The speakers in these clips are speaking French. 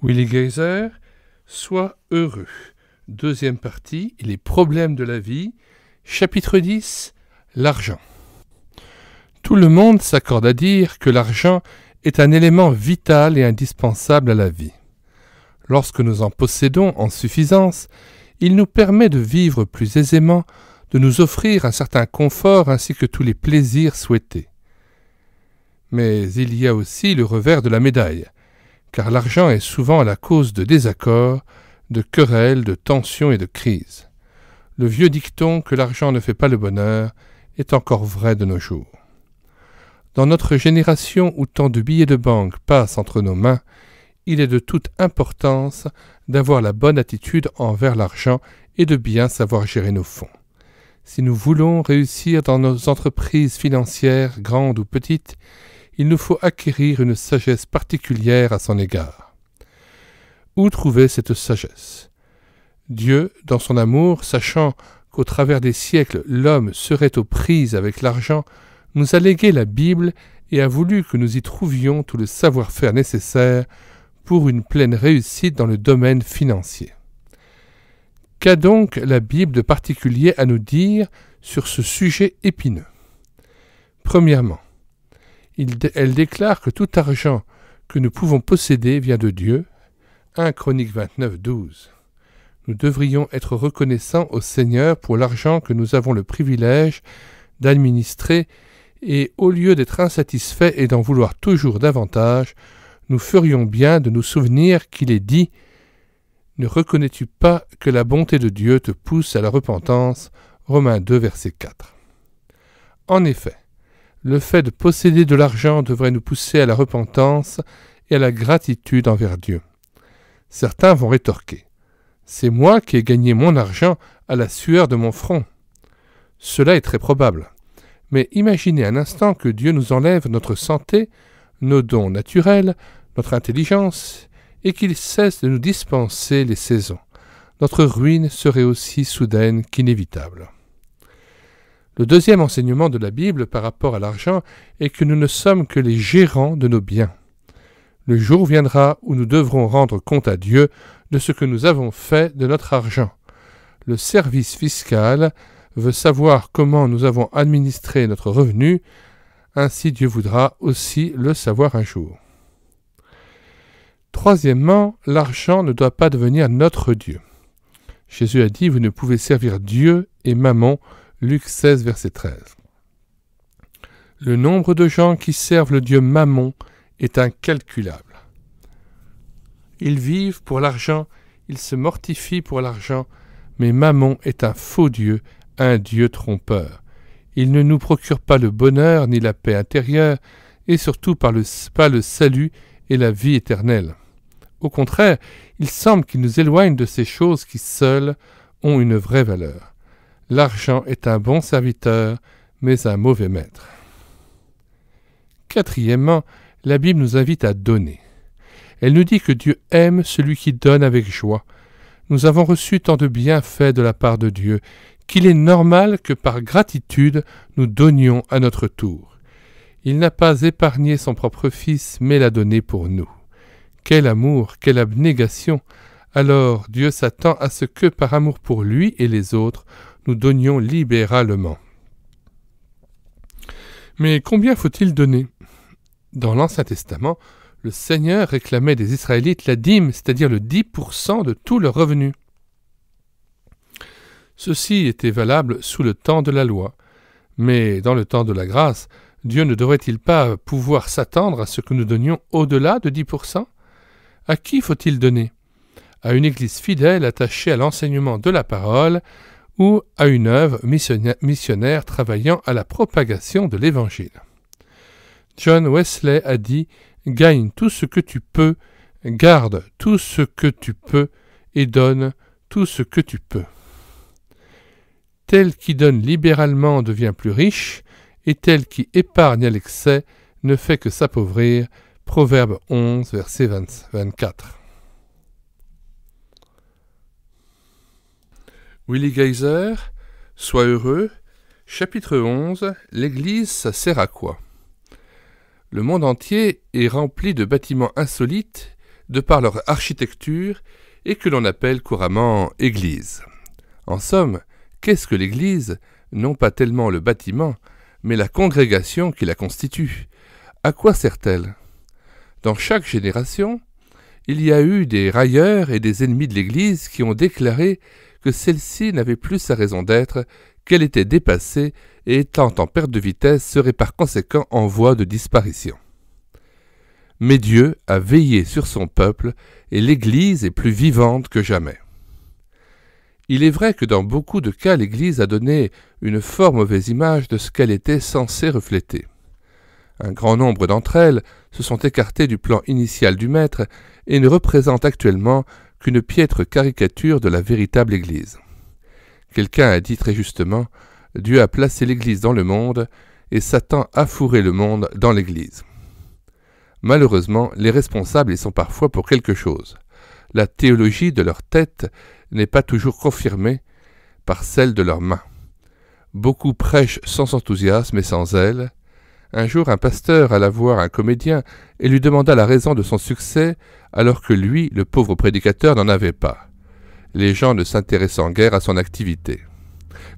Willi Geiser, Sois heureux. Deuxième partie, les problèmes de la vie. Chapitre 10, l'argent. Tout le monde s'accorde à dire que l'argent est un élément vital et indispensable à la vie. Lorsque nous en possédons en suffisance, il nous permet de vivre plus aisément, de nous offrir un certain confort ainsi que tous les plaisirs souhaités. Mais il y a aussi le revers de la médaille, car l'argent est souvent la cause de désaccords, de querelles, de tensions et de crises. Le vieux dicton que l'argent ne fait pas le bonheur est encore vrai de nos jours. Dans notre génération où tant de billets de banque passent entre nos mains, il est de toute importance d'avoir la bonne attitude envers l'argent et de bien savoir gérer nos fonds. Si nous voulons réussir dans nos entreprises financières, grandes ou petites, il nous faut acquérir une sagesse particulière à son égard. Où trouver cette sagesse ? Dieu, dans son amour, sachant qu'au travers des siècles l'homme serait aux prises avec l'argent, nous a légué la Bible et a voulu que nous y trouvions tout le savoir-faire nécessaire pour une pleine réussite dans le domaine financier. Qu'a donc la Bible de particulier à nous dire sur ce sujet épineux ? Premièrement, elle déclare que tout argent que nous pouvons posséder vient de Dieu. 1 Chroniques 29, 12. Nous devrions être reconnaissants au Seigneur pour l'argent que nous avons le privilège d'administrer et au lieu d'être insatisfaits et d'en vouloir toujours davantage, nous ferions bien de nous souvenir qu'il est dit « Ne reconnais-tu pas que la bonté de Dieu te pousse à la repentance » Romains 2, verset 4. En effet, le fait de posséder de l'argent devrait nous pousser à la repentance et à la gratitude envers Dieu. Certains vont rétorquer « C'est moi qui ai gagné mon argent à la sueur de mon front ». Cela est très probable. Mais imaginez un instant que Dieu nous enlève notre santé, nos dons naturels, notre intelligence, et qu'il cesse de nous dispenser les saisons. Notre ruine serait aussi soudaine qu'inévitable. Le deuxième enseignement de la Bible par rapport à l'argent est que nous ne sommes que les gérants de nos biens. Le jour viendra où nous devrons rendre compte à Dieu de ce que nous avons fait de notre argent. Le service fiscal veut savoir comment nous avons administré notre revenu, ainsi Dieu voudra aussi le savoir un jour. Troisièmement, l'argent ne doit pas devenir notre Dieu. Jésus a dit « Vous ne pouvez servir Dieu et Mammon » Luc 16, verset 13. Le nombre de gens qui servent le Dieu Mammon est incalculable. Ils vivent pour l'argent, ils se mortifient pour l'argent, mais Mammon est un faux Dieu, un Dieu trompeur. Il ne nous procure pas le bonheur ni la paix intérieure, et surtout pas le salut et la vie éternelle. Au contraire, il semble qu'il nous éloigne de ces choses qui seules ont une vraie valeur. L'argent est un bon serviteur, mais un mauvais maître. Quatrièmement, la Bible nous invite à donner. Elle nous dit que Dieu aime celui qui donne avec joie. Nous avons reçu tant de bienfaits de la part de Dieu, qu'il est normal que par gratitude nous donnions à notre tour. Il n'a pas épargné son propre Fils, mais l'a donné pour nous. Quel amour, quelle abnégation! Alors Dieu s'attend à ce que, par amour pour lui et les autres, nous donnions libéralement. Mais combien faut-il donner ? Dans l'Ancien Testament, le Seigneur réclamait des Israélites la dîme, c'est-à-dire le 10% de tout leur revenu. Ceci était valable sous le temps de la loi, mais dans le temps de la grâce, Dieu ne devrait-il pas pouvoir s'attendre à ce que nous donnions au-delà de 10% ? À qui faut-il donner ? À une Église fidèle attachée à l'enseignement de la parole ou à une œuvre missionnaire travaillant à la propagation de l'Évangile. John Wesley a dit « Gagne tout ce que tu peux, garde tout ce que tu peux et donne tout ce que tu peux. Tel qui donne libéralement devient plus riche, et tel qui épargne à l'excès ne fait que s'appauvrir. » Proverbe 11, verset 24. Willi Geiser, Sois heureux, chapitre 11, l'Église, ça sert à quoi ? Le monde entier est rempli de bâtiments insolites, de par leur architecture et que l'on appelle couramment église. En somme, qu'est-ce que l'église? Non pas tellement le bâtiment, mais la congrégation qui la constitue. À quoi sert-elle? Dans chaque génération, il y a eu des railleurs et des ennemis de l'Église qui ont déclaré que celle-ci n'avait plus sa raison d'être, qu'elle était dépassée et étant en perte de vitesse serait par conséquent en voie de disparition. Mais Dieu a veillé sur son peuple et l'Église est plus vivante que jamais. Il est vrai que dans beaucoup de cas, l'Église a donné une fort mauvaise image de ce qu'elle était censée refléter. Un grand nombre d'entre elles se sont écartées du plan initial du Maître et ne représentent actuellement qu'une piètre caricature de la véritable Église. Quelqu'un a dit très justement « Dieu a placé l'Église dans le monde et Satan a fourré le monde dans l'Église ». Malheureusement, les responsables y sont parfois pour quelque chose. La théologie de leur tête n'est pas toujours confirmée par celle de leurs mains. Beaucoup prêchent sans enthousiasme et sans zèle. Un jour, un pasteur alla voir un comédien et lui demanda la raison de son succès, alors que lui, le pauvre prédicateur, n'en avait pas. Les gens ne s'intéressant guère à son activité.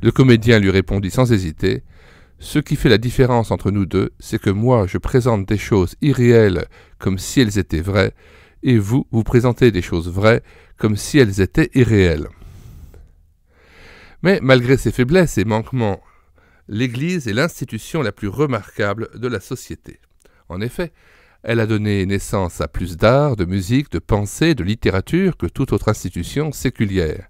Le comédien lui répondit sans hésiter « Ce qui fait la différence entre nous deux, c'est que moi, je présente des choses irréelles comme si elles étaient vraies, et vous, vous présentez des choses vraies comme si elles étaient irréelles. » Mais malgré ses faiblesses et manquements, l'Église est l'institution la plus remarquable de la société. En effet, elle a donné naissance à plus d'art, de musique, de pensée, de littérature que toute autre institution séculière.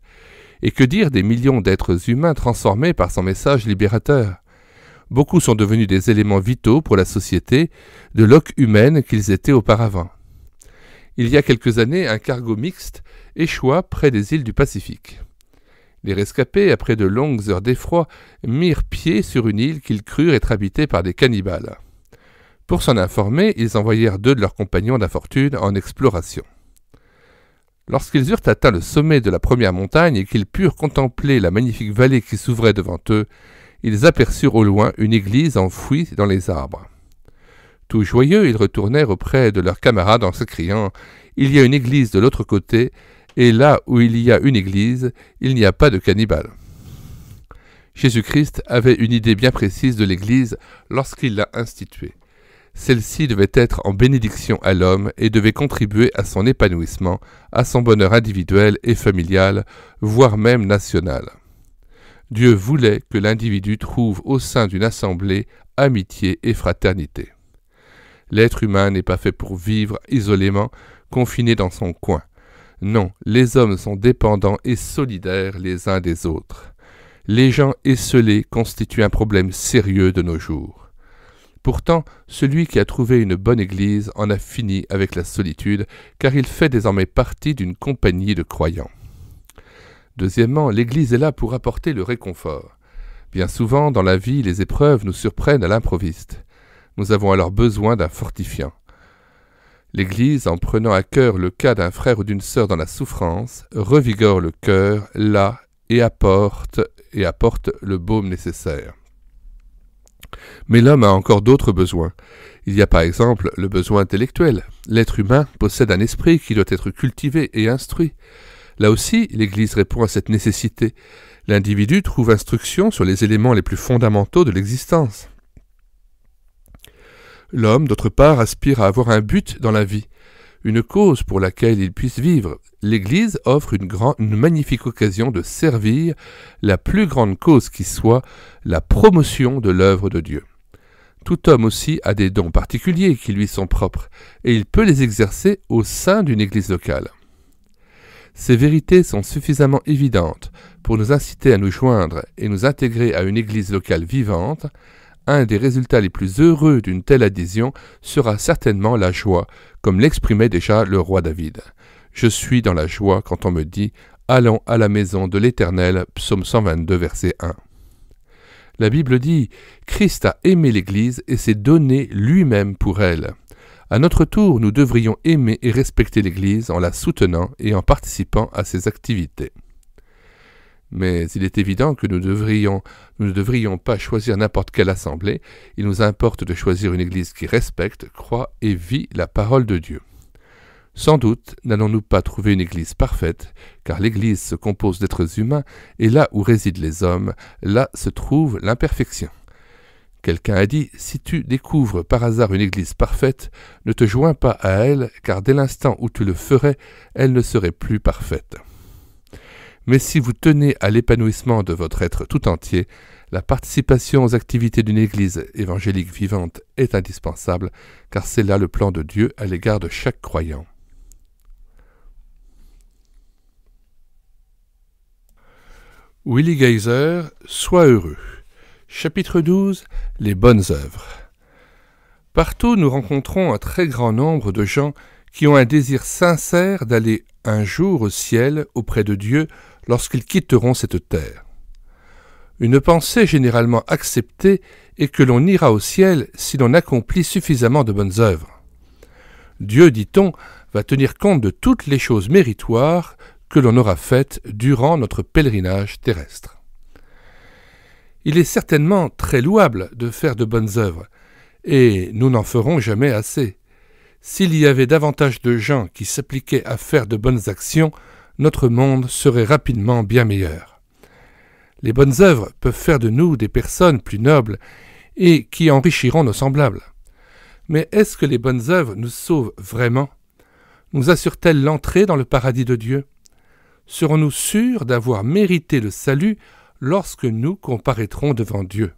Et que dire des millions d'êtres humains transformés par son message libérateur? Beaucoup sont devenus des éléments vitaux pour la société, de l'oc humaine qu'ils étaient auparavant. Il y a quelques années, un cargo mixte échoua près des îles du Pacifique. Les rescapés, après de longues heures d'effroi, mirent pied sur une île qu'ils crurent être habitée par des cannibales. Pour s'en informer, ils envoyèrent 2 de leurs compagnons d'infortune en exploration. Lorsqu'ils eurent atteint le sommet de la première montagne et qu'ils purent contempler la magnifique vallée qui s'ouvrait devant eux, ils aperçurent au loin une église enfouie dans les arbres. Tout joyeux, ils retournèrent auprès de leurs camarades en s'écriant « Il y a une église de l'autre côté, et là où il y a une église, il n'y a pas de cannibales. » Jésus-Christ avait une idée bien précise de l'église lorsqu'il l'a instituée. Celle-ci devait être en bénédiction à l'homme et devait contribuer à son épanouissement, à son bonheur individuel et familial, voire même national. Dieu voulait que l'individu trouve au sein d'une assemblée amitié et fraternité. L'être humain n'est pas fait pour vivre isolément, confiné dans son coin. Non, les hommes sont dépendants et solidaires les uns des autres. Les gens esseulés constituent un problème sérieux de nos jours. Pourtant, celui qui a trouvé une bonne église en a fini avec la solitude, car il fait désormais partie d'une compagnie de croyants. Deuxièmement, l'Église est là pour apporter le réconfort. Bien souvent, dans la vie, les épreuves nous surprennent à l'improviste. Nous avons alors besoin d'un fortifiant. L'Église, en prenant à cœur le cas d'un frère ou d'une sœur dans la souffrance, revigore le cœur, là, et apporte le baume nécessaire. Mais l'homme a encore d'autres besoins. Il y a par exemple le besoin intellectuel. L'être humain possède un esprit qui doit être cultivé et instruit. Là aussi, l'Église répond à cette nécessité. L'individu trouve instruction sur les éléments les plus fondamentaux de l'existence. L'homme, d'autre part, aspire à avoir un but dans la vie, une cause pour laquelle il puisse vivre. L'Église offre une magnifique occasion de servir la plus grande cause qui soit, la promotion de l'œuvre de Dieu. Tout homme aussi a des dons particuliers qui lui sont propres, et il peut les exercer au sein d'une Église locale. Ces vérités sont suffisamment évidentes pour nous inciter à nous joindre et nous intégrer à une Église locale vivante. Un des résultats les plus heureux d'une telle adhésion sera certainement la joie, comme l'exprimait déjà le roi David. « Je suis dans la joie quand on me dit « Allons à la maison de l'Éternel » Psaume 122, verset 1. La Bible dit « Christ a aimé l'Église et s'est donné lui-même pour elle ». À notre tour, nous devrions aimer et respecter l'Église en la soutenant et en participant à ses activités. Mais il est évident que nous ne devrions pas choisir n'importe quelle assemblée. Il nous importe de choisir une Église qui respecte, croit et vit la parole de Dieu. Sans doute n'allons-nous pas trouver une Église parfaite, car l'Église se compose d'êtres humains, et là où résident les hommes, là se trouve l'imperfection. Quelqu'un a dit, si tu découvres par hasard une Église parfaite, ne te joins pas à elle, car dès l'instant où tu le ferais, elle ne serait plus parfaite. Mais si vous tenez à l'épanouissement de votre être tout entier, la participation aux activités d'une Église évangélique vivante est indispensable, car c'est là le plan de Dieu à l'égard de chaque croyant. Willi Geiser, Sois heureux. Chapitre 12, Les bonnes œuvres. Partout, nous rencontrons un très grand nombre de gens qui ont un désir sincère d'aller un jour au ciel auprès de Dieu lorsqu'ils quitteront cette terre. Une pensée généralement acceptée est que l'on ira au ciel si l'on accomplit suffisamment de bonnes œuvres. Dieu, dit-on, va tenir compte de toutes les choses méritoires que l'on aura faites durant notre pèlerinage terrestre. Il est certainement très louable de faire de bonnes œuvres, et nous n'en ferons jamais assez. S'il y avait davantage de gens qui s'appliquaient à faire de bonnes actions, notre monde serait rapidement bien meilleur. Les bonnes œuvres peuvent faire de nous des personnes plus nobles et qui enrichiront nos semblables. Mais est-ce que les bonnes œuvres nous sauvent vraiment? Nous assurent-elles l'entrée dans le paradis de Dieu? Serons-nous sûrs d'avoir mérité le salut lorsque nous comparaîtrons devant Dieu?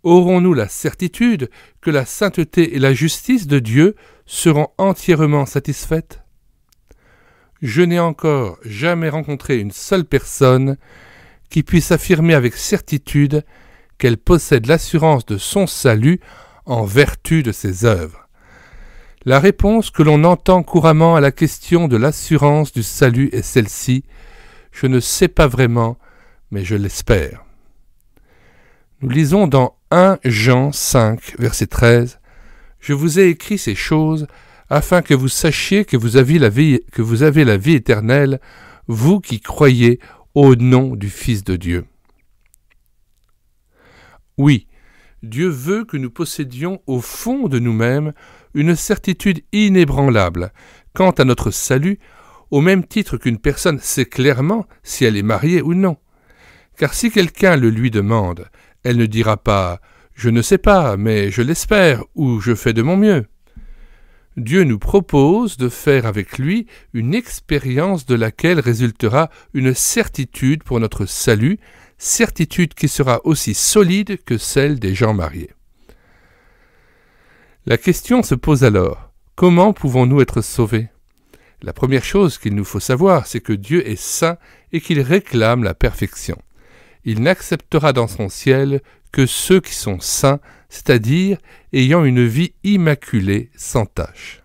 Aurons-nous la certitude que la sainteté et la justice de Dieu seront entièrement satisfaites? Je n'ai encore jamais rencontré une seule personne qui puisse affirmer avec certitude qu'elle possède l'assurance de son salut en vertu de ses œuvres. La réponse que l'on entend couramment à la question de l'assurance du salut est celle-ci: je ne sais pas vraiment, mais je l'espère. Nous lisons dans 1 Jean 5, verset 13, « Je vous ai écrit ces choses afin que vous sachiez que vous avez la vie éternelle, vous qui croyez au nom du Fils de Dieu. » Oui, Dieu veut que nous possédions au fond de nous-mêmes une certitude inébranlable quant à notre salut, au même titre qu'une personne sait clairement si elle est mariée ou non. Car si quelqu'un le lui demande, elle ne dira pas « je ne sais pas, mais je l'espère » ou « je fais de mon mieux ». Dieu nous propose de faire avec lui une expérience de laquelle résultera une certitude pour notre salut, certitude qui sera aussi solide que celle des gens mariés. La question se pose alors, comment pouvons-nous être sauvés? La première chose qu'il nous faut savoir, c'est que Dieu est saint et qu'il réclame la perfection. Il n'acceptera dans son ciel que ceux qui sont saints, c'est-à-dire ayant une vie immaculée, sans tache.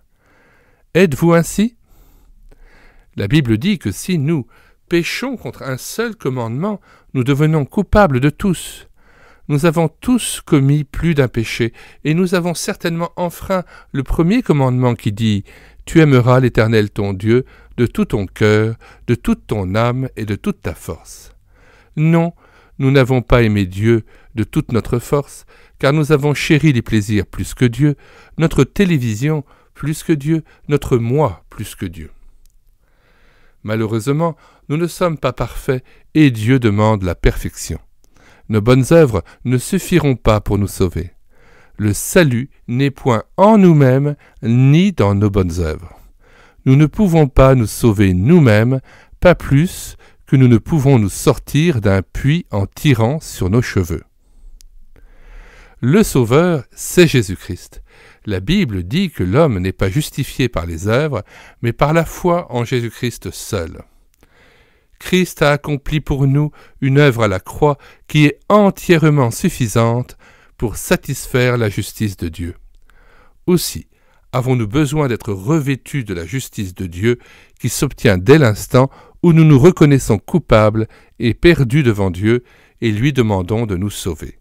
Êtes-vous ainsi? La Bible dit que si nous péchons contre un seul commandement, nous devenons coupables de tous. Nous avons tous commis plus d'un péché, et nous avons certainement enfreint le premier commandement qui dit « Tu aimeras l'Éternel ton Dieu de tout ton cœur, de toute ton âme et de toute ta force. » Non, nous n'avons pas aimé Dieu de toute notre force, car nous avons chéri les plaisirs plus que Dieu, notre télévision plus que Dieu, notre moi plus que Dieu. Malheureusement, nous ne sommes pas parfaits et Dieu demande la perfection. Nos bonnes œuvres ne suffiront pas pour nous sauver. Le salut n'est point en nous-mêmes ni dans nos bonnes œuvres. Nous ne pouvons pas nous sauver nous-mêmes, pas plus que nous ne pouvons nous sortir d'un puits en tirant sur nos cheveux. Le Sauveur, c'est Jésus-Christ. La Bible dit que l'homme n'est pas justifié par les œuvres, mais par la foi en Jésus-Christ seul. Christ a accompli pour nous une œuvre à la croix qui est entièrement suffisante pour satisfaire la justice de Dieu. Aussi, avons-nous besoin d'être revêtus de la justice de Dieu qui s'obtient dès l'instant où nous nous reconnaissons coupables et perdus devant Dieu et lui demandons de nous sauver.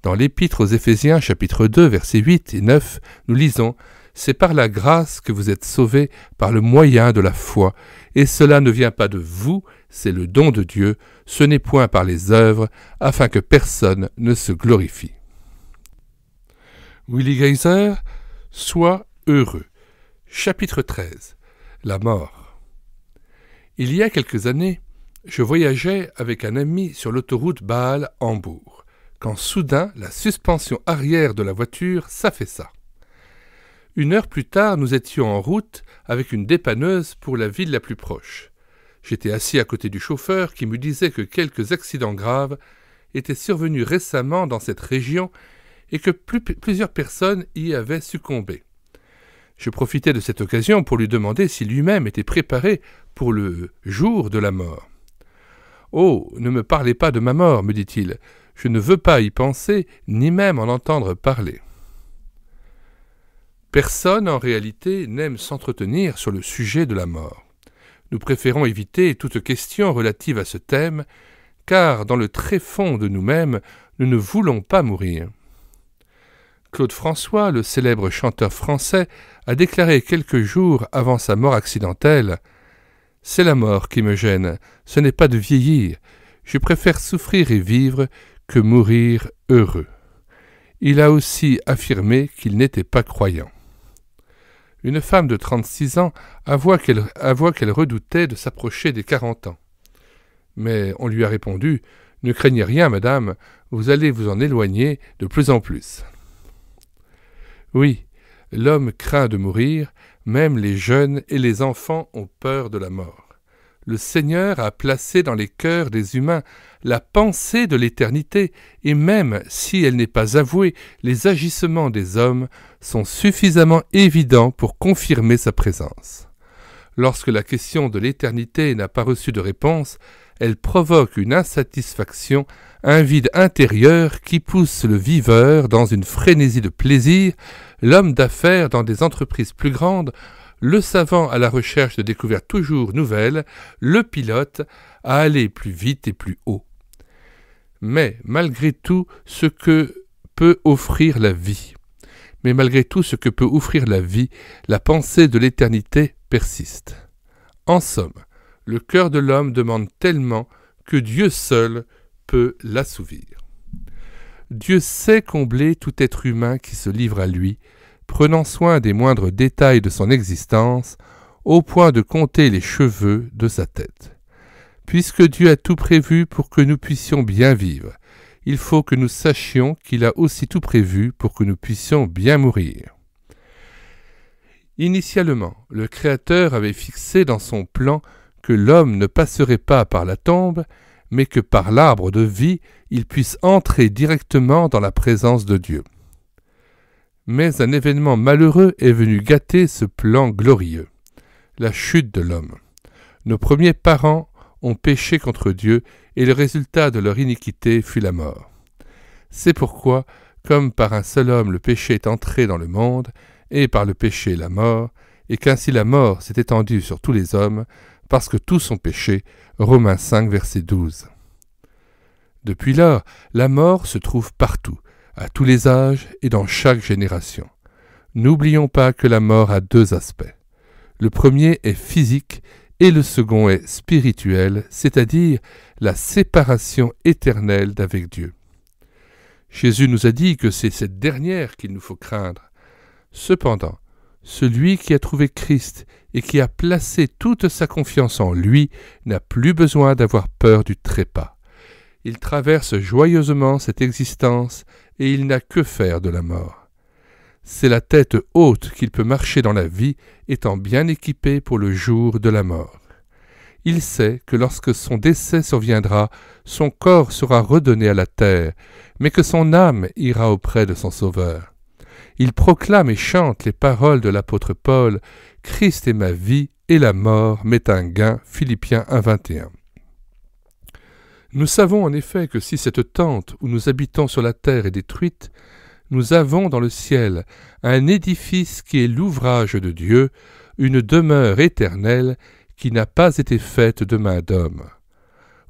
Dans l'Épître aux Éphésiens, chapitre 2, versets 8 et 9, nous lisons « C'est par la grâce que vous êtes sauvés par le moyen de la foi, et cela ne vient pas de vous, c'est le don de Dieu, ce n'est point par les œuvres, afin que personne ne se glorifie. » Willi Geiser, Sois heureux. Chapitre 13. La mort. Il y a quelques années, je voyageais avec un ami sur l'autoroute Bâle-Hambourg, quand soudain la suspension arrière de la voiture s'affaissa. 1 heure plus tard, nous étions en route avec une dépanneuse pour la ville la plus proche. J'étais assis à côté du chauffeur qui me disait que quelques accidents graves étaient survenus récemment dans cette région et que plusieurs personnes y avaient succombé. Je profitais de cette occasion pour lui demander si lui-même était préparé pour le jour de la mort. « Oh, ne me parlez pas de ma mort, me dit-il, je ne veux pas y penser, ni même en entendre parler. » Personne, en réalité, n'aime s'entretenir sur le sujet de la mort. Nous préférons éviter toute question relative à ce thème, car dans le tréfonds de nous-mêmes, nous ne voulons pas mourir. Claude François, le célèbre chanteur français, a déclaré quelques jours avant sa mort accidentelle « C'est la mort qui me gêne, ce n'est pas de vieillir. Je préfère souffrir et vivre que mourir heureux. » Il a aussi affirmé qu'il n'était pas croyant. Une femme de 36 ans avoua qu'elle redoutait de s'approcher des 40 ans. Mais on lui a répondu « Ne craignez rien, madame, vous allez vous en éloigner de plus en plus. » Oui, l'homme craint de mourir, même les jeunes et les enfants ont peur de la mort. Le Seigneur a placé dans les cœurs des humains la pensée de l'éternité, et même si elle n'est pas avouée, les agissements des hommes sont suffisamment évidents pour confirmer sa présence. Lorsque la question de l'éternité n'a pas reçu de réponse, elle provoque une insatisfaction, un vide intérieur qui pousse le viveur dans une frénésie de plaisir, l'homme d'affaires dans des entreprises plus grandes, le savant à la recherche de découvertes toujours nouvelles, le pilote à aller plus vite et plus haut. Mais malgré tout ce que peut offrir la vie, la pensée de l'éternité persiste. En somme, le cœur de l'homme demande tellement que Dieu seul peut l'assouvir. Dieu sait combler tout être humain qui se livre à lui, prenant soin des moindres détails de son existence, au point de compter les cheveux de sa tête. Puisque Dieu a tout prévu pour que nous puissions bien vivre, il faut que nous sachions qu'il a aussi tout prévu pour que nous puissions bien mourir. Initialement, le Créateur avait fixé dans son plan que l'homme ne passerait pas par la tombe, mais que par l'arbre de vie, il puisse entrer directement dans la présence de Dieu. Mais un événement malheureux est venu gâter ce plan glorieux, la chute de l'homme. Nos premiers parents ont péché contre Dieu, et le résultat de leur iniquité fut la mort. C'est pourquoi, comme par un seul homme le péché est entré dans le monde, et par le péché la mort, et qu'ainsi la mort s'est étendue sur tous les hommes, parce que tous ont péché. Romains 5, verset 12. Depuis lors, la mort se trouve partout, à tous les âges et dans chaque génération. N'oublions pas que la mort a 2 aspects. Le premier est physique et le second est spirituel, c'est-à-dire la séparation éternelle d'avec Dieu. Jésus nous a dit que c'est cette dernière qu'il nous faut craindre. Cependant, celui qui a trouvé Christ et qui a placé toute sa confiance en lui n'a plus besoin d'avoir peur du trépas. Il traverse joyeusement cette existence et il n'a que faire de la mort. C'est la tête haute qu'il peut marcher dans la vie, étant bien équipé pour le jour de la mort. Il sait que lorsque son décès surviendra, son corps sera redonné à la terre, mais que son âme ira auprès de son Sauveur. Il proclame et chante les paroles de l'apôtre Paul « Christ est ma vie et la mort m'est un gain » Philippiens 1, 21. Nous savons en effet que si cette tente où nous habitons sur la terre est détruite, nous avons dans le ciel un édifice qui est l'ouvrage de Dieu, une demeure éternelle qui n'a pas été faite de main d'homme.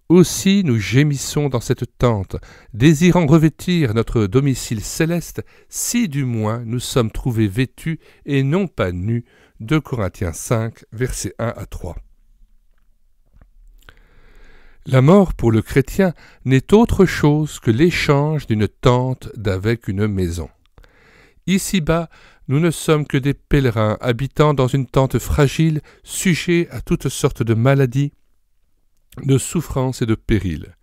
Aussi nous gémissons dans cette tente, désirant revêtir notre domicile céleste, si du moins nous sommes trouvés vêtus et non pas nus. 2 Corinthiens 5, versets 1 à 3. La mort pour le chrétien n'est autre chose que l'échange d'une tente d'avec une maison. Ici-bas, Nous ne sommes que des pèlerins habitant dans une tente fragile, sujets à toutes sortes de maladies, de souffrances et de périls.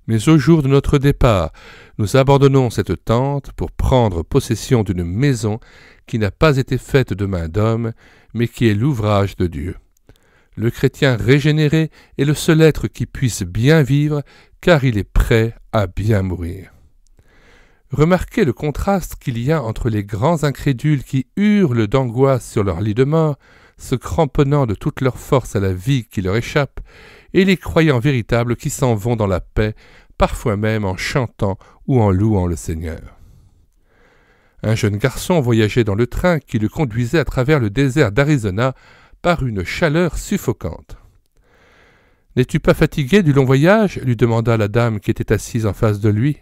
Mais au jour de notre départ, nous abandonnons cette tente pour prendre possession d'une maison qui n'a pas été faite de main d'homme, mais qui est l'ouvrage de Dieu. Le chrétien régénéré est le seul être qui puisse bien vivre, car il est prêt à bien mourir. Remarquez le contraste qu'il y a entre les grands incrédules qui hurlent d'angoisse sur leur lit de mort, se cramponnant de toute leur force à la vie qui leur échappe, et les croyants véritables qui s'en vont dans la paix, parfois même en chantant ou en louant le Seigneur. Un jeune garçon voyageait dans le train qui le conduisait à travers le désert d'Arizona par une chaleur suffocante. « N'es-tu pas fatigué du long voyage ?» lui demanda la dame qui était assise en face de lui.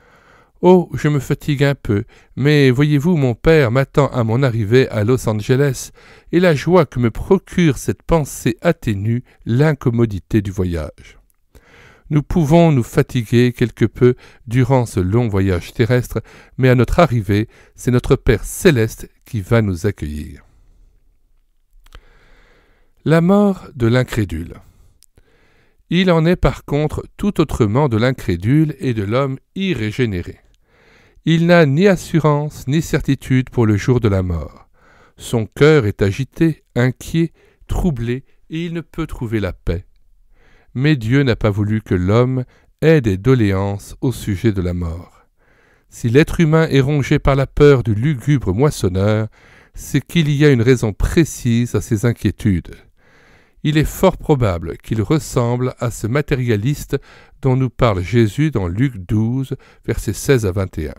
« Oh, je me fatigue un peu, mais voyez-vous, mon père m'attend à mon arrivée à Los Angeles, et la joie que me procure cette pensée atténue l'incommodité du voyage. Nous pouvons nous fatiguer quelque peu durant ce long voyage terrestre, mais à notre arrivée, c'est notre Père céleste qui va nous accueillir. » La mort de l'incrédule. Il en est par contre tout autrement de l'incrédule et de l'homme irrégénéré. Il n'a ni assurance ni certitude pour le jour de la mort. Son cœur est agité, inquiet, troublé, et il ne peut trouver la paix. Mais Dieu n'a pas voulu que l'homme ait des doléances au sujet de la mort. Si l'être humain est rongé par la peur du lugubre moissonneur, c'est qu'il y a une raison précise à ses inquiétudes. Il est fort probable qu'il ressemble à ce matérialiste dont nous parle Jésus dans Luc 12, versets 16 à 21.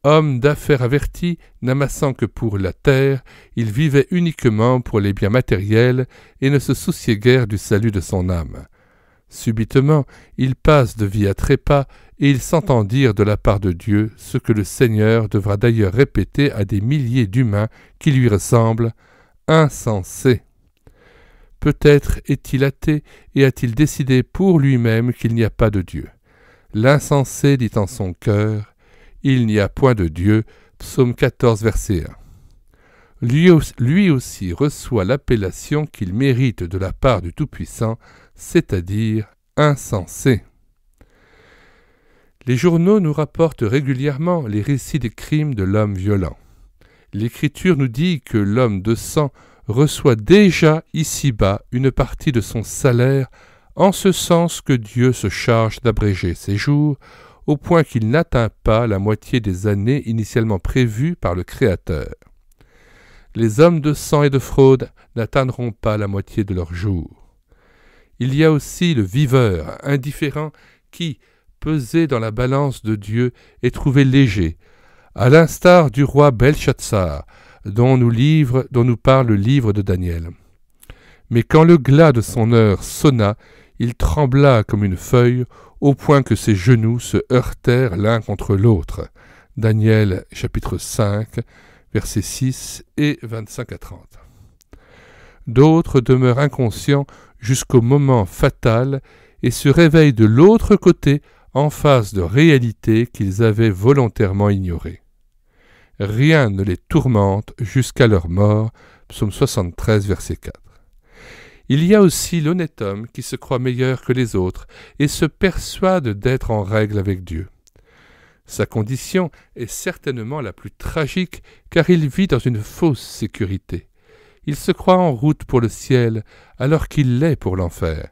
Homme d'affaires averti, n'amassant que pour la terre, il vivait uniquement pour les biens matériels et ne se souciait guère du salut de son âme. Subitement, il passe de vie à trépas et il s'entend dire de la part de Dieu ce que le Seigneur devra d'ailleurs répéter à des milliers d'humains qui lui ressemblent, insensé. Peut-être est-il athée et a-t-il décidé pour lui-même qu'il n'y a pas de Dieu. L'insensé dit en son cœur, « Il n'y a point de Dieu » Psaume 14, verset 1. Lui aussi reçoit l'appellation qu'il mérite de la part du Tout-Puissant, c'est-à-dire insensé. Les journaux nous rapportent régulièrement les récits des crimes de l'homme violent. L'Écriture nous dit que l'homme de sang reçoit déjà ici-bas une partie de son salaire, en ce sens que Dieu se charge d'abréger ses jours, au point qu'il n'atteint pas la moitié des années initialement prévues par le Créateur. Les hommes de sang et de fraude n'atteindront pas la moitié de leurs jours. Il y a aussi le viveur, indifférent, qui, pesé dans la balance de Dieu, est trouvé léger, à l'instar du roi Belshazzar, dont nous parle le livre de Daniel. Mais quand le glas de son heure sonna, il trembla comme une feuille, au point que ses genoux se heurtèrent l'un contre l'autre. Daniel, chapitre 5, versets 6 et 25 à 30. D'autres demeurent inconscients jusqu'au moment fatal et se réveillent de l'autre côté en face de réalités qu'ils avaient volontairement ignorées. Rien ne les tourmente jusqu'à leur mort. Psaume 73, verset 4. Il y a aussi l'honnête homme qui se croit meilleur que les autres et se persuade d'être en règle avec Dieu. Sa condition est certainement la plus tragique car il vit dans une fausse sécurité. Il se croit en route pour le ciel alors qu'il l'est pour l'enfer.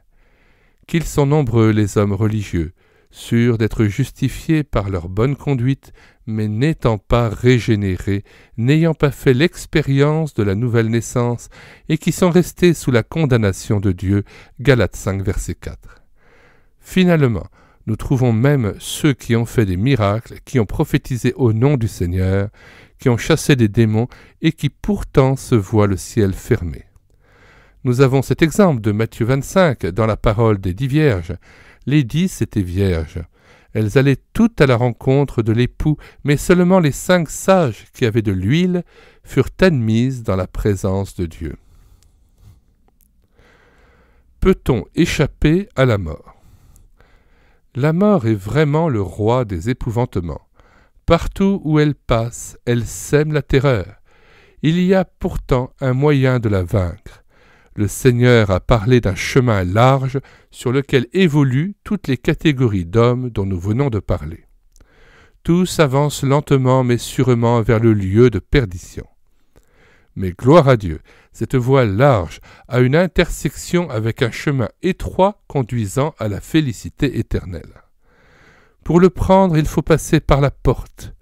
Qu'ils sont nombreux les hommes religieux, sûrs d'être justifiés par leur bonne conduite, mais n'étant pas régénérés, n'ayant pas fait l'expérience de la nouvelle naissance, et qui sont restés sous la condamnation de Dieu. Galates 5, verset 4. Finalement, nous trouvons même ceux qui ont fait des miracles, qui ont prophétisé au nom du Seigneur, qui ont chassé des démons, et qui pourtant se voient le ciel fermé. Nous avons cet exemple de Matthieu 25 dans la parole des 10 vierges. Les 10 étaient vierges. Elles allaient toutes à la rencontre de l'époux, mais seulement les 5 sages qui avaient de l'huile furent admises dans la présence de Dieu. Peut-on échapper à la mort ? La mort est vraiment le roi des épouvantements. Partout où elle passe, elle sème la terreur. Il y a pourtant un moyen de la vaincre. Le Seigneur a parlé d'un chemin large sur lequel évoluent toutes les catégories d'hommes dont nous venons de parler. Tous avancent lentement mais sûrement vers le lieu de perdition. Mais gloire à Dieu, cette voie large a une intersection avec un chemin étroit conduisant à la félicité éternelle. Pour le prendre, il faut passer par la porte.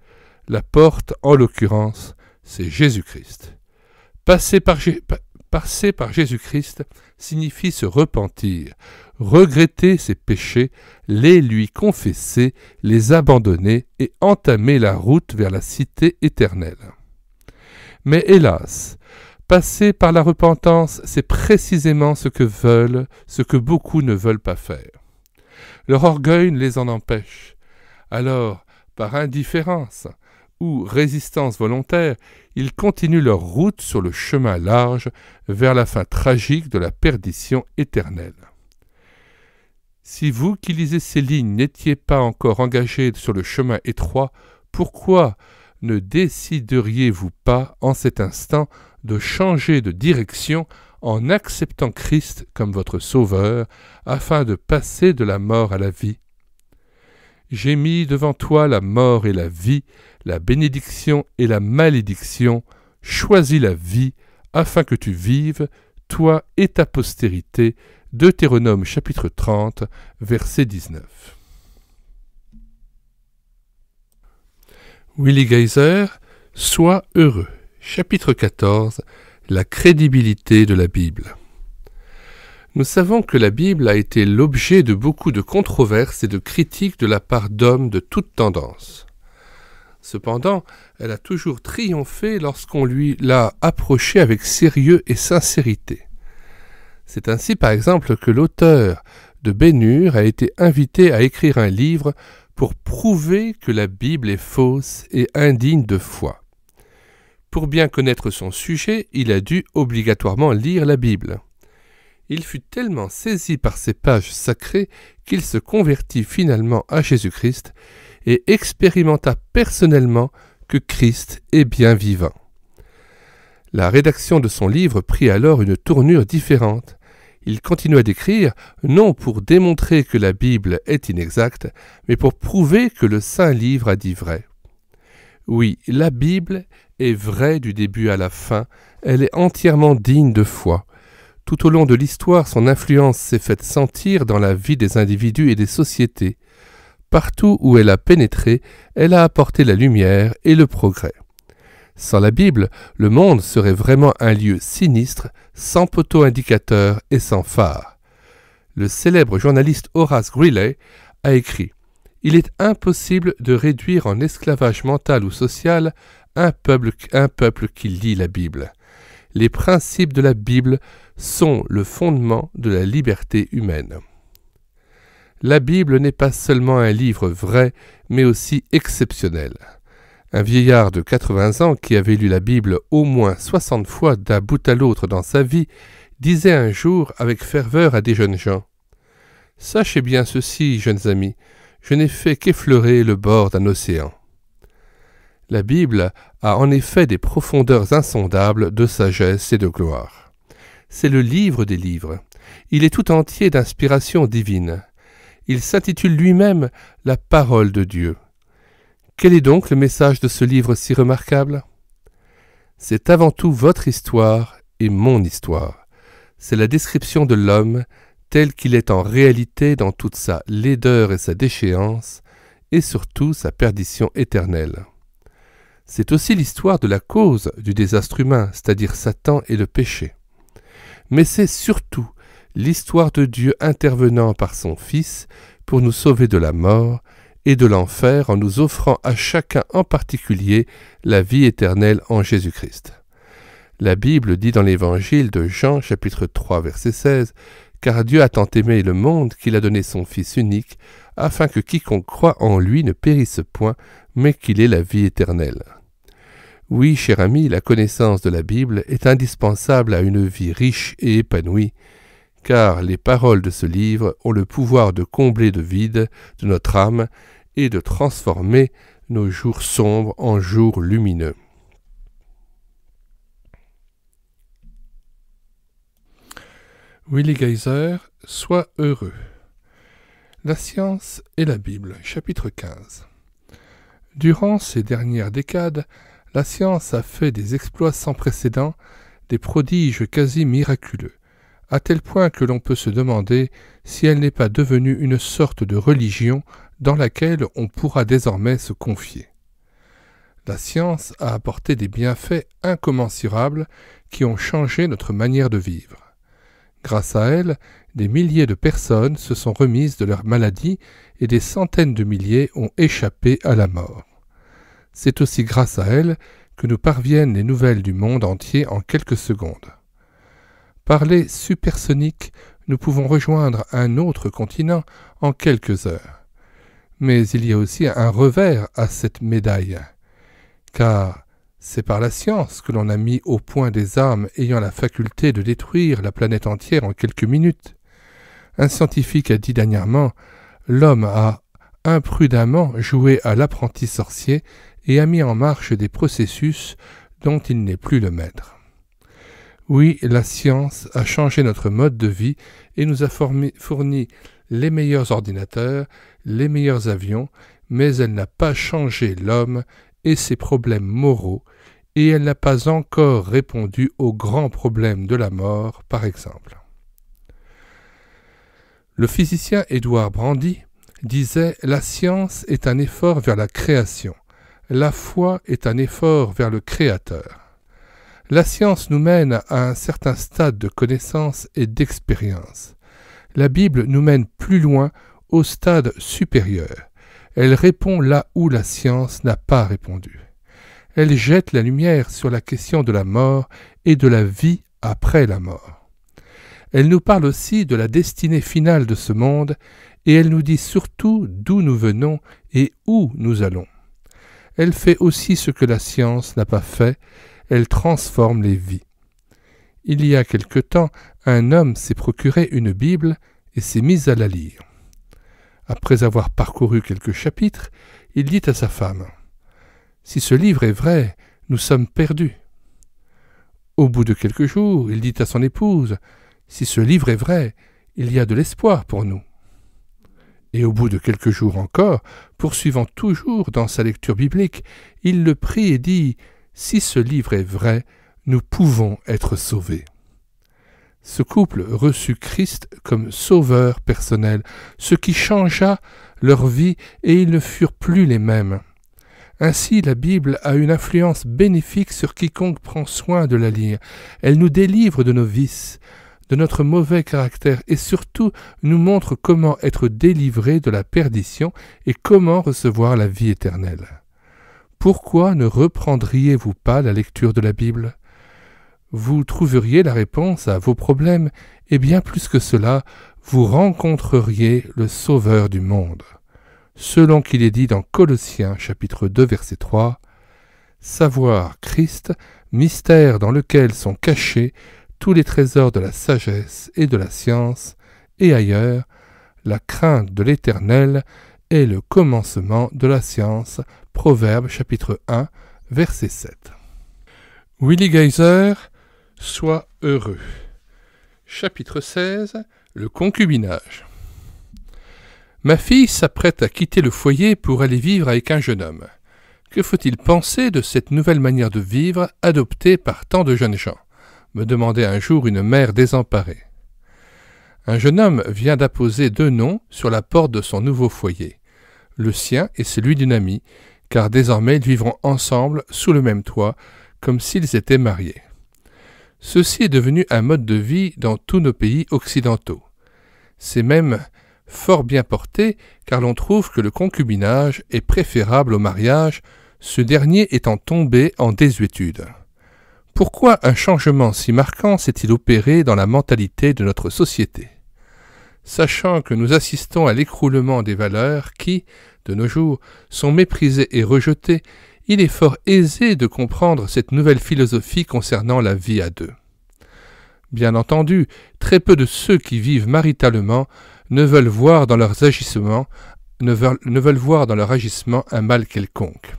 La porte, en l'occurrence, c'est Jésus-Christ. Passer par Jésus-Christ signifie se repentir, regretter ses péchés, les lui confesser, les abandonner et entamer la route vers la cité éternelle. Mais hélas, passer par la repentance, c'est précisément ce que beaucoup ne veulent pas faire. Leur orgueil les en empêche. Alors, par indifférence ou résistance volontaire, ils continuent leur route sur le chemin large vers la fin tragique de la perdition éternelle. Si vous qui lisez ces lignes n'étiez pas encore engagés sur le chemin étroit, pourquoi ne décideriez-vous pas en cet instant de changer de direction en acceptant Christ comme votre Sauveur, afin de passer de la mort à la vie? J'ai mis devant toi la mort et la vie, la bénédiction et la malédiction. Choisis la vie, afin que tu vives, toi et ta postérité. Deutéronome chapitre 30, verset 19. Willi Geiser, Sois heureux. Chapitre 14, la crédibilité de la Bible. Nous savons que la Bible a été l'objet de beaucoup de controverses et de critiques de la part d'hommes de toutes tendances. Cependant, elle a toujours triomphé lorsqu'on lui l'a approchée avec sérieux et sincérité. C'est ainsi par exemple que l'auteur de Ben-Hur a été invité à écrire un livre pour prouver que la Bible est fausse et indigne de foi. Pour bien connaître son sujet, il a dû obligatoirement lire la Bible. Il fut tellement saisi par ces pages sacrées qu'il se convertit finalement à Jésus-Christ et expérimenta personnellement que Christ est bien vivant. La rédaction de son livre prit alors une tournure différente. Il continua d'écrire, non pour démontrer que la Bible est inexacte, mais pour prouver que le Saint Livre a dit vrai. Oui, la Bible est vraie du début à la fin, elle est entièrement digne de foi. Tout au long de l'histoire, son influence s'est faite sentir dans la vie des individus et des sociétés. Partout où elle a pénétré, elle a apporté la lumière et le progrès. Sans la Bible, le monde serait vraiment un lieu sinistre, sans poteau indicateur et sans phare. Le célèbre journaliste Horace Greeley a écrit « Il est impossible de réduire en esclavage mental ou social un peuple qui lit la Bible. Les principes de la Bible sont le fondement de la liberté humaine. » La Bible n'est pas seulement un livre vrai, mais aussi exceptionnel. Un vieillard de 80 ans qui avait lu la Bible au moins 60 fois d'un bout à l'autre dans sa vie, disait un jour avec ferveur à des jeunes gens « Sachez bien ceci, jeunes amis, je n'ai fait qu'effleurer le bord d'un océan. » La Bible a en effet des profondeurs insondables de sagesse et de gloire. C'est le livre des livres. Il est tout entier d'inspiration divine. Il s'intitule lui-même « La parole de Dieu ». Quel est donc le message de ce livre si remarquable? C'est avant tout votre histoire et mon histoire. C'est la description de l'homme tel qu'il est en réalité dans toute sa laideur et sa déchéance, et surtout sa perdition éternelle. C'est aussi l'histoire de la cause du désastre humain, c'est-à-dire Satan et le péché. Mais c'est surtout l'histoire de Dieu intervenant par son Fils pour nous sauver de la mort et de l'enfer en nous offrant à chacun en particulier la vie éternelle en Jésus-Christ. La Bible dit dans l'Évangile de Jean, chapitre 3, verset 16, « Car Dieu a tant aimé le monde qu'il a donné son Fils unique, afin que quiconque croit en lui ne périsse point, mais qu'il ait la vie éternelle. » Oui, cher ami, la connaissance de la Bible est indispensable à une vie riche et épanouie, car les paroles de ce livre ont le pouvoir de combler le vide de notre âme et de transformer nos jours sombres en jours lumineux. Willi Geiser, Sois heureux. La science et la Bible, chapitre 15. Durant ces dernières décades, la science a fait des exploits sans précédent, des prodiges quasi miraculeux, à tel point que l'on peut se demander si elle n'est pas devenue une sorte de religion dans laquelle on pourra désormais se confier. La science a apporté des bienfaits incommensurables qui ont changé notre manière de vivre. Grâce à elle, des milliers de personnes se sont remises de leur maladie et des centaines de milliers ont échappé à la mort. C'est aussi grâce à elle que nous parviennent les nouvelles du monde entier en quelques secondes. Par les supersoniques, nous pouvons rejoindre un autre continent en quelques heures. Mais il y a aussi un revers à cette médaille, car c'est par la science que l'on a mis au point des armes ayant la faculté de détruire la planète entière en quelques minutes. Un scientifique a dit dernièrement « L'homme a imprudemment joué à l'apprenti sorcier et a mis en marche des processus dont il n'est plus le maître. » Oui, la science a changé notre mode de vie et nous a fourni les meilleurs ordinateurs, les meilleurs avions, mais elle n'a pas changé l'homme et ses problèmes moraux, et elle n'a pas encore répondu aux grands problèmes de la mort, par exemple. Le physicien Edward Brandy disait « La science est un effort vers la création, la foi est un effort vers le Créateur. » La science nous mène à un certain stade de connaissance et d'expérience. La Bible nous mène plus loin, au stade supérieur. Elle répond là où la science n'a pas répondu. Elle jette la lumière sur la question de la mort et de la vie après la mort. Elle nous parle aussi de la destinée finale de ce monde et elle nous dit surtout d'où nous venons et où nous allons. Elle fait aussi ce que la science n'a pas fait, elle transforme les vies. Il y a quelque temps, un homme s'est procuré une Bible et s'est mis à la lire. Après avoir parcouru quelques chapitres, il dit à sa femme « Si ce livre est vrai, nous sommes perdus. » Au bout de quelques jours, il dit à son épouse « Si ce livre est vrai, il y a de l'espoir pour nous. » Et au bout de quelques jours encore, poursuivant toujours dans sa lecture biblique, il le prie et dit « Si ce livre est vrai, nous pouvons être sauvés. » Ce couple reçut Christ comme sauveur personnel, ce qui changea leur vie et ils ne furent plus les mêmes. Ainsi, la Bible a une influence bénéfique sur quiconque prend soin de la lire. Elle nous délivre de nos vices, de notre mauvais caractère et surtout nous montre comment être délivré de la perdition et comment recevoir la vie éternelle. Pourquoi ne reprendriez-vous pas la lecture de la Bible ? Vous trouveriez la réponse à vos problèmes et bien plus que cela, vous rencontreriez le Sauveur du monde. Selon qu'il est dit dans Colossiens chapitre 2 verset 3, « Savoir Christ, mystère dans lequel sont cachés tous les trésors de la sagesse et de la science, et ailleurs, la crainte de l'Éternel est le commencement de la science. » Proverbes chapitre 1 verset 7. Willi Geiser, Sois heureux. Chapitre 16. Le concubinage. Ma fille s'apprête à quitter le foyer pour aller vivre avec un jeune homme. Que faut-il penser de cette nouvelle manière de vivre adoptée par tant de jeunes gens ? Me demandait un jour une mère désemparée. Un jeune homme vient d'apposer 2 noms sur la porte de son nouveau foyer, le sien et celui d'une amie, car désormais ils vivront ensemble sous le même toit, comme s'ils étaient mariés. Ceci est devenu un mode de vie dans tous nos pays occidentaux. C'est même fort bien porté, car l'on trouve que le concubinage est préférable au mariage, ce dernier étant tombé en désuétude. Pourquoi un changement si marquant s'est-il opéré dans la mentalité de notre société ? Sachant que nous assistons à l'écroulement des valeurs qui, de nos jours, sont méprisées et rejetées, il est fort aisé de comprendre cette nouvelle philosophie concernant la vie à 2. Bien entendu, très peu de ceux qui vivent maritalement ne veulent voir dans leurs agissements ne veulent voir dans leur agissement un mal quelconque.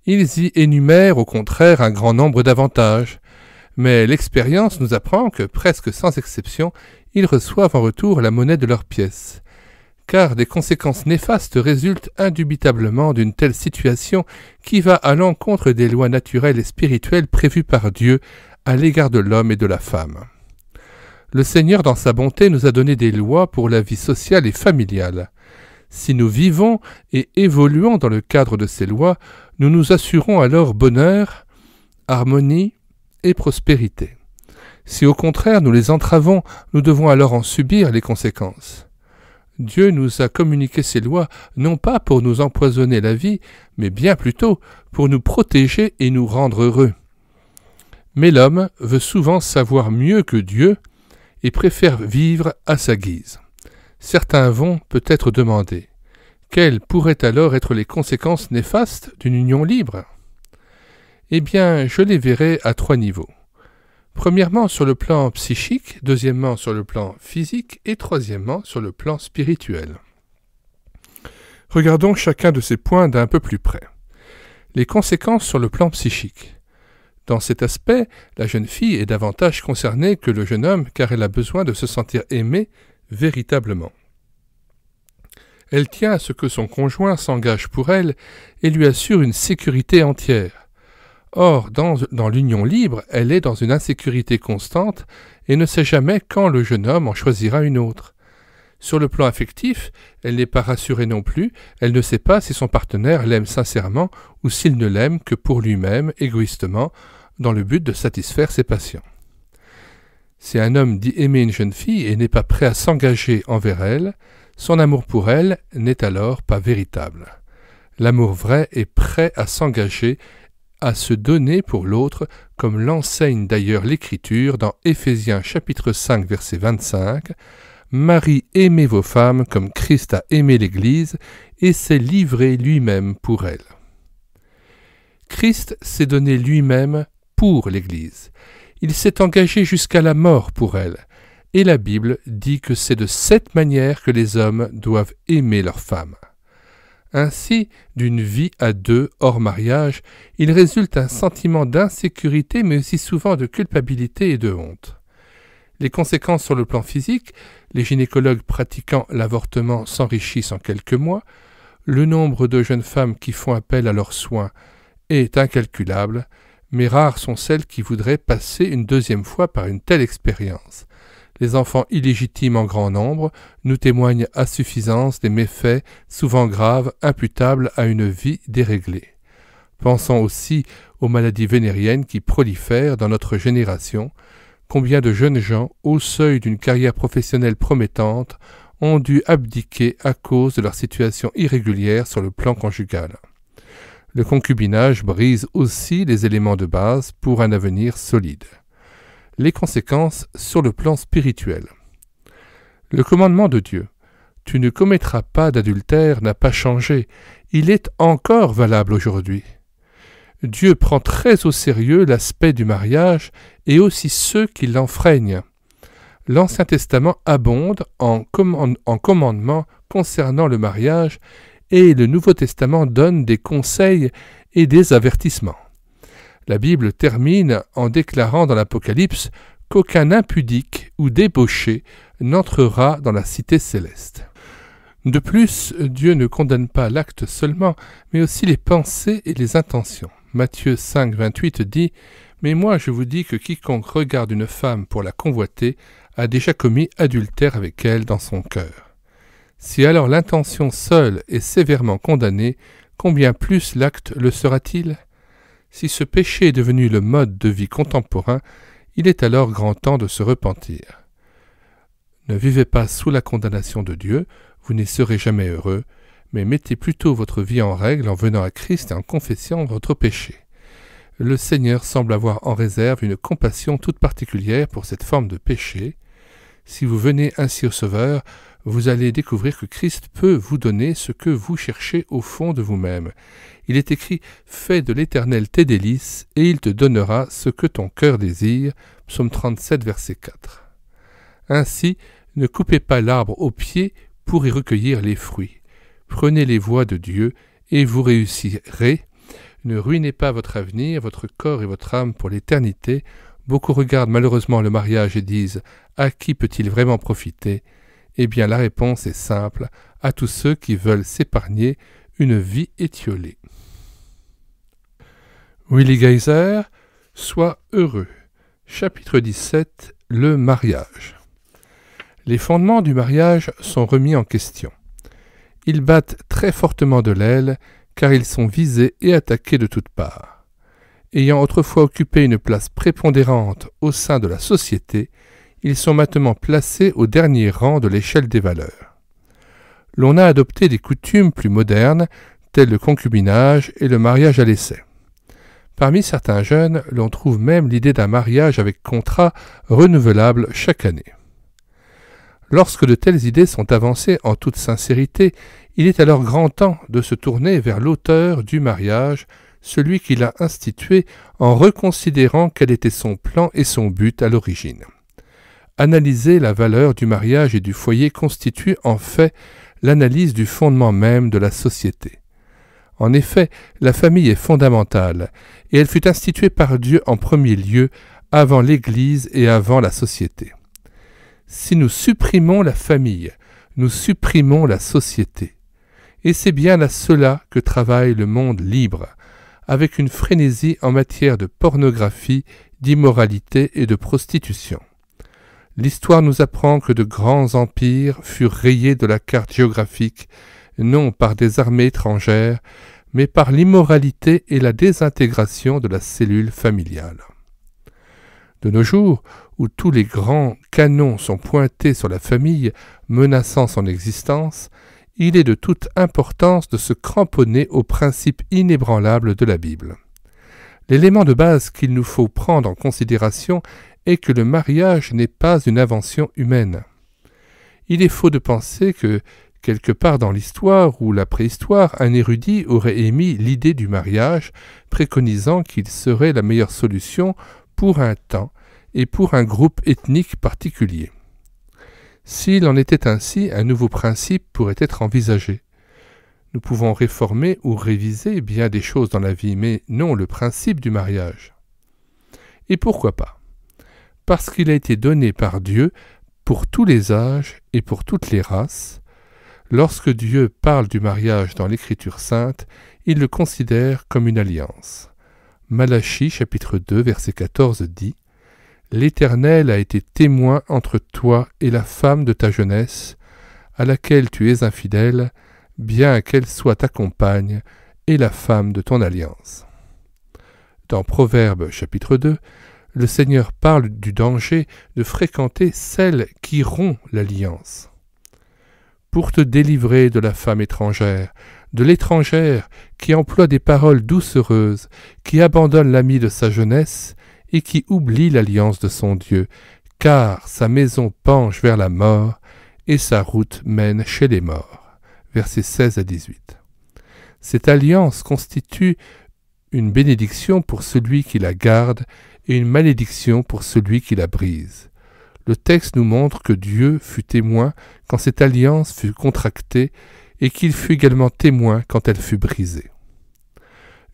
Ils y énumèrent au contraire un grand nombre d'avantages, mais l'expérience nous apprend que, presque sans exception, ils reçoivent en retour la monnaie de leurs pièces, car des conséquences néfastes résultent indubitablement d'une telle situation qui va à l'encontre des lois naturelles et spirituelles prévues par Dieu à l'égard de l'homme et de la femme. Le Seigneur, dans sa bonté, nous a donné des lois pour la vie sociale et familiale. Si nous vivons et évoluons dans le cadre de ces lois, nous nous assurons alors bonheur, harmonie et prospérité. Si au contraire nous les entravons, nous devons alors en subir les conséquences. Dieu nous a communiqué ces lois non pas pour nous empoisonner la vie, mais bien plutôt pour nous protéger et nous rendre heureux. Mais l'homme veut souvent savoir mieux que Dieu et préfère vivre à sa guise. Certains vont peut-être demander « Quelles pourraient alors être les conséquences néfastes d'une union libre ?» Eh bien, je les verrai à 3 niveaux. Premièrement, sur le plan psychique, deuxièmement, sur le plan physique et troisièmement, sur le plan spirituel. Regardons chacun de ces points d'un peu plus près. Les conséquences sur le plan psychique. Dans cet aspect, la jeune fille est davantage concernée que le jeune homme car elle a besoin de se sentir aimée véritablement. Elle tient à ce que son conjoint s'engage pour elle et lui assure une sécurité entière. Or, dans l'union libre, elle est dans une insécurité constante et ne sait jamais quand le jeune homme en choisira une autre. Sur le plan affectif, elle n'est pas rassurée non plus, elle ne sait pas si son partenaire l'aime sincèrement ou s'il ne l'aime que pour lui-même, égoïstement, dans le but de satisfaire ses passions. Si un homme dit aimer une jeune fille et n'est pas prêt à s'engager envers elle, son amour pour elle n'est alors pas véritable. L'amour vrai est prêt à s'engager, à se donner pour l'autre, comme l'enseigne d'ailleurs l'Écriture dans Éphésiens chapitre 5 verset 25. « Marie, aimez vos femmes comme Christ a aimé l'Église et s'est livré lui-même pour elle. » Christ s'est donné lui-même pour l'Église. Il s'est engagé jusqu'à la mort pour elle. Et la Bible dit que c'est de cette manière que les hommes doivent aimer leurs femmes. Ainsi, d'une vie à 2 hors mariage, il résulte un sentiment d'insécurité mais aussi souvent de culpabilité et de honte. Les conséquences sur le plan physique, les gynécologues pratiquant l'avortement s'enrichissent en quelques mois, le nombre de jeunes femmes qui font appel à leurs soins est incalculable, mais rares sont celles qui voudraient passer une deuxième fois par une telle expérience. Les enfants illégitimes en grand nombre nous témoignent à suffisance des méfaits, souvent graves, imputables à une vie déréglée. Pensons aussi aux maladies vénériennes qui prolifèrent dans notre génération. Combien de jeunes gens, au seuil d'une carrière professionnelle promettante, ont dû abdiquer à cause de leur situation irrégulière sur le plan conjugal. Le concubinage brise aussi les éléments de base pour un avenir solide. Les conséquences sur le plan spirituel. Le commandement de Dieu, « Tu ne commettras pas d'adultère » n'a pas changé, il est encore valable aujourd'hui. Dieu prend très au sérieux l'aspect du mariage et aussi ceux qui l'enfreignent. L'Ancien Testament abonde en commandements concernant le mariage et le Nouveau Testament donne des conseils et des avertissements. La Bible termine en déclarant dans l'Apocalypse qu'aucun impudique ou débauché n'entrera dans la cité céleste. De plus, Dieu ne condamne pas l'acte seulement, mais aussi les pensées et les intentions. Matthieu 5, 28 dit « Mais moi je vous dis que quiconque regarde une femme pour la convoiter a déjà commis adultère avec elle dans son cœur. » Si alors l'intention seule est sévèrement condamnée, combien plus l'acte le sera-t-il ? Si ce péché est devenu le mode de vie contemporain, il est alors grand temps de se repentir. Ne vivez pas sous la condamnation de Dieu, vous n'y serez jamais heureux, mais mettez plutôt votre vie en règle en venant à Christ et en confessant votre péché. Le Seigneur semble avoir en réserve une compassion toute particulière pour cette forme de péché. Si vous venez ainsi au Sauveur, vous allez découvrir que Christ peut vous donner ce que vous cherchez au fond de vous-même. Il est écrit « Fais de l'Éternel tes délices, et il te donnera ce que ton cœur désire » Psaume 37, verset 4. Ainsi, ne coupez pas l'arbre au pied pour y recueillir les fruits. Prenez les voies de Dieu et vous réussirez. Ne ruinez pas votre avenir, votre corps et votre âme pour l'éternité. Beaucoup regardent malheureusement le mariage et disent « À qui peut-il vraiment profiter ?» Eh bien la réponse est simple, à tous ceux qui veulent s'épargner une vie étiolée. Willi Geiser, Sois heureux. Chapitre 17, le mariage. Les fondements du mariage sont remis en question. Ils battent très fortement de l'aile, car ils sont visés et attaqués de toutes parts. Ayant autrefois occupé une place prépondérante au sein de la société, ils sont maintenant placés au dernier rang de l'échelle des valeurs. L'on a adopté des coutumes plus modernes, telles le concubinage et le mariage à l'essai. Parmi certains jeunes, l'on trouve même l'idée d'un mariage avec contrat renouvelable chaque année. Lorsque de telles idées sont avancées en toute sincérité, il est alors grand temps de se tourner vers l'auteur du mariage, celui qui l'a institué, en reconsidérant quel était son plan et son but à l'origine. Analyser la valeur du mariage et du foyer constitue en fait l'analyse du fondement même de la société. En effet, la famille est fondamentale, et elle fut instituée par Dieu en premier lieu, avant l'Église et avant la société. Si nous supprimons la famille, nous supprimons la société. Et c'est bien à cela que travaille le monde libre, avec une frénésie en matière de pornographie, d'immoralité et de prostitution. L'histoire nous apprend que de grands empires furent rayés de la carte géographique, non par des armées étrangères, mais par l'immoralité et la désintégration de la cellule familiale. De nos jours, où tous les grands canons sont pointés sur la famille, menaçant son existence, il est de toute importance de se cramponner aux principes inébranlables de la Bible. L'élément de base qu'il nous faut prendre en considération est que le mariage n'est pas une invention humaine. Il est faux de penser que, quelque part dans l'histoire ou la préhistoire, un érudit aurait émis l'idée du mariage, préconisant qu'il serait la meilleure solution pour un temps et pour un groupe ethnique particulier. S'il en était ainsi, un nouveau principe pourrait être envisagé. Nous pouvons réformer ou réviser bien des choses dans la vie, mais non le principe du mariage. Et pourquoi pas? Parce qu'il a été donné par Dieu pour tous les âges et pour toutes les races. Lorsque Dieu parle du mariage dans l'Écriture sainte, il le considère comme une alliance. Malachie chapitre 2 verset 14 dit « L'Éternel a été témoin entre toi et la femme de ta jeunesse, à laquelle tu es infidèle, bien qu'elle soit ta compagne et la femme de ton alliance. » Dans Proverbes chapitre 2, le Seigneur parle du danger de fréquenter celle qui rompt l'alliance. Pour te délivrer de la femme étrangère, de l'étrangère qui emploie des paroles doucereuses, qui abandonne l'ami de sa jeunesse et qui oublie l'alliance de son Dieu, car sa maison penche vers la mort et sa route mène chez les morts. Versets 16 à 18. Cette alliance constitue une bénédiction pour celui qui la garde et une malédiction pour celui qui la brise. Le texte nous montre que Dieu fut témoin quand cette alliance fut contractée et qu'il fut également témoin quand elle fut brisée.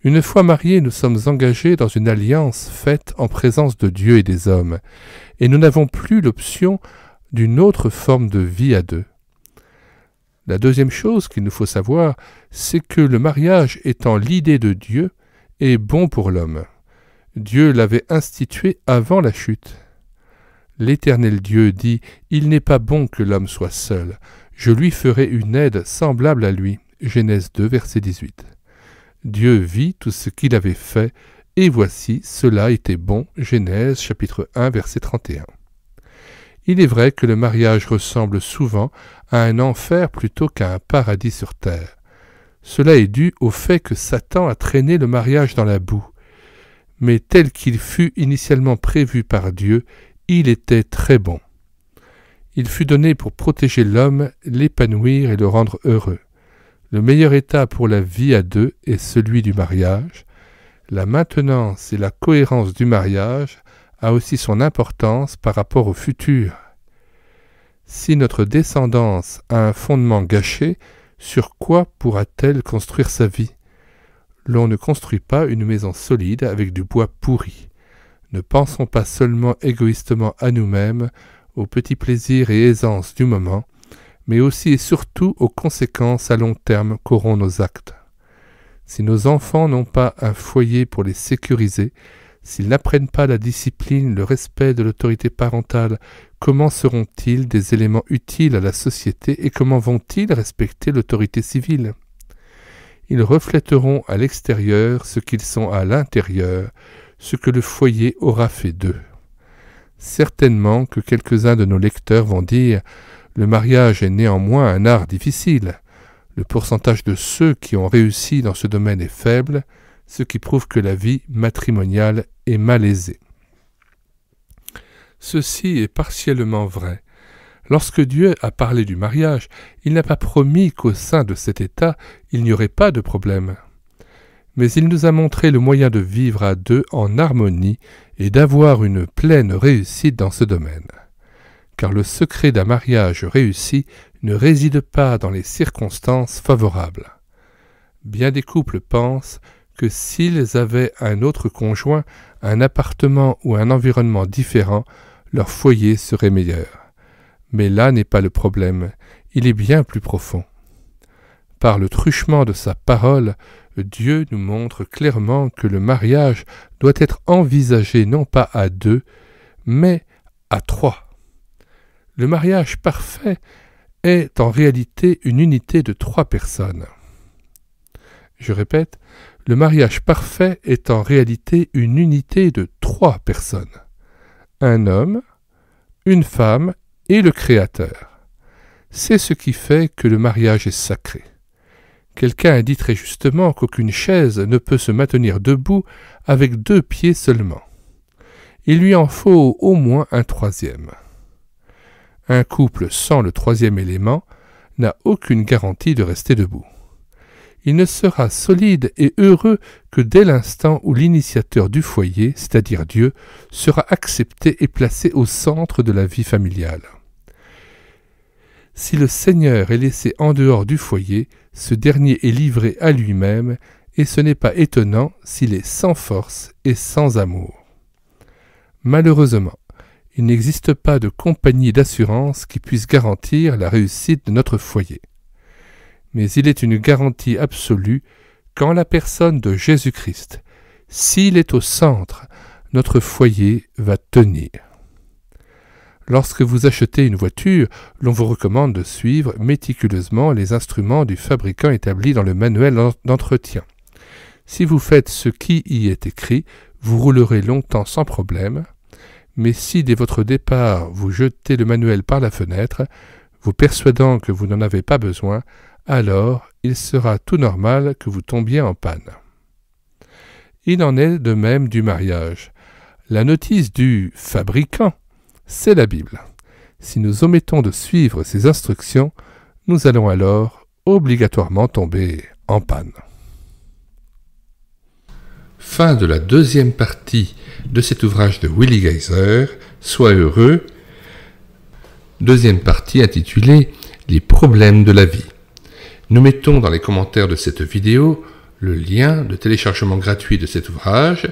Une fois mariés, nous sommes engagés dans une alliance faite en présence de Dieu et des hommes, et nous n'avons plus l'option d'une autre forme de vie à deux. La deuxième chose qu'il nous faut savoir, c'est que le mariage étant l'idée de Dieu est bon pour l'homme. Dieu l'avait institué avant la chute. L'Éternel Dieu dit « Il n'est pas bon que l'homme soit seul. Je lui ferai une aide semblable à lui. » Genèse 2, verset 18. Dieu vit tout ce qu'il avait fait, et voici, cela était bon. Genèse chapitre 1, verset 31. Il est vrai que le mariage ressemble souvent à un enfer plutôt qu'à un paradis sur terre. Cela est dû au fait que Satan a traîné le mariage dans la boue. Mais tel qu'il fut initialement prévu par Dieu, il était très bon. Il fut donné pour protéger l'homme, l'épanouir et le rendre heureux. Le meilleur état pour la vie à deux est celui du mariage. La maintenance et la cohérence du mariage a aussi son importance par rapport au futur. Si notre descendance a un fondement gâché, sur quoi pourra-t-elle construire sa vie? L'on ne construit pas une maison solide avec du bois pourri. Ne pensons pas seulement égoïstement à nous-mêmes, aux petits plaisirs et aisances du moment, mais aussi et surtout aux conséquences à long terme qu'auront nos actes. Si nos enfants n'ont pas un foyer pour les sécuriser, s'ils n'apprennent pas la discipline, le respect de l'autorité parentale, comment seront-ils des éléments utiles à la société et comment vont-ils respecter l'autorité civile? Ils reflèteront à l'extérieur ce qu'ils sont à l'intérieur, ce que le foyer aura fait d'eux. Certainement que quelques-uns de nos lecteurs vont dire « Le mariage est néanmoins un art difficile. Le pourcentage de ceux qui ont réussi dans ce domaine est faible, ce qui prouve que la vie matrimoniale est malaisée. » Ceci est partiellement vrai. Lorsque Dieu a parlé du mariage, il n'a pas promis qu'au sein de cet état, il n'y aurait pas de problème. Mais il nous a montré le moyen de vivre à deux en harmonie et d'avoir une pleine réussite dans ce domaine. Car le secret d'un mariage réussi ne réside pas dans les circonstances favorables. Bien des couples pensent que s'ils avaient un autre conjoint, un appartement ou un environnement différent, leur foyer serait meilleur. Mais là n'est pas le problème, il est bien plus profond. Par le truchement de sa parole, Dieu nous montre clairement que le mariage doit être envisagé non pas à deux, mais à trois. Le mariage parfait est en réalité une unité de trois personnes. Je répète, le mariage parfait est en réalité une unité de trois personnes. Un homme, une femme et le Créateur. C'est ce qui fait que le mariage est sacré. Quelqu'un a dit très justement qu'aucune chaise ne peut se maintenir debout avec deux pieds seulement. Il lui en faut au moins un troisième. Un couple sans le troisième élément n'a aucune garantie de rester debout. Il ne sera solide et heureux que dès l'instant où l'initiateur du foyer, c'est-à-dire Dieu, sera accepté et placé au centre de la vie familiale. Si le Seigneur est laissé en dehors du foyer, ce dernier est livré à lui-même, et ce n'est pas étonnant s'il est sans force et sans amour. Malheureusement, il n'existe pas de compagnie d'assurance qui puisse garantir la réussite de notre foyer. Mais il est une garantie absolue qu'en la personne de Jésus-Christ, s'il est au centre, notre foyer va tenir. Lorsque vous achetez une voiture, l'on vous recommande de suivre méticuleusement les instruments du fabricant établis dans le manuel d'entretien. Si vous faites ce qui y est écrit, vous roulerez longtemps sans problème, mais si dès votre départ vous jetez le manuel par la fenêtre, vous persuadant que vous n'en avez pas besoin, alors il sera tout normal que vous tombiez en panne. Il en est de même du mariage. La notice du fabricant, c'est la Bible. Si nous omettons de suivre ces instructions, nous allons alors obligatoirement tomber en panne. Fin de la deuxième partie de cet ouvrage de Willi Geiser, Sois heureux. Deuxième partie intitulée Les problèmes de la vie. Nous mettons dans les commentaires de cette vidéo le lien de téléchargement gratuit de cet ouvrage,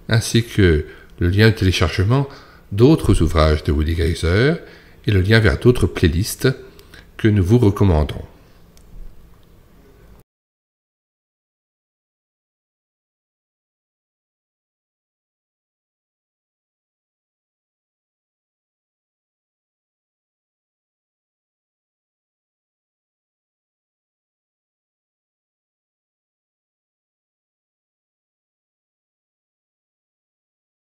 ainsi que le lien de téléchargement d'autres ouvrages de Willi Geiser et le lien vers d'autres playlists que nous vous recommandons.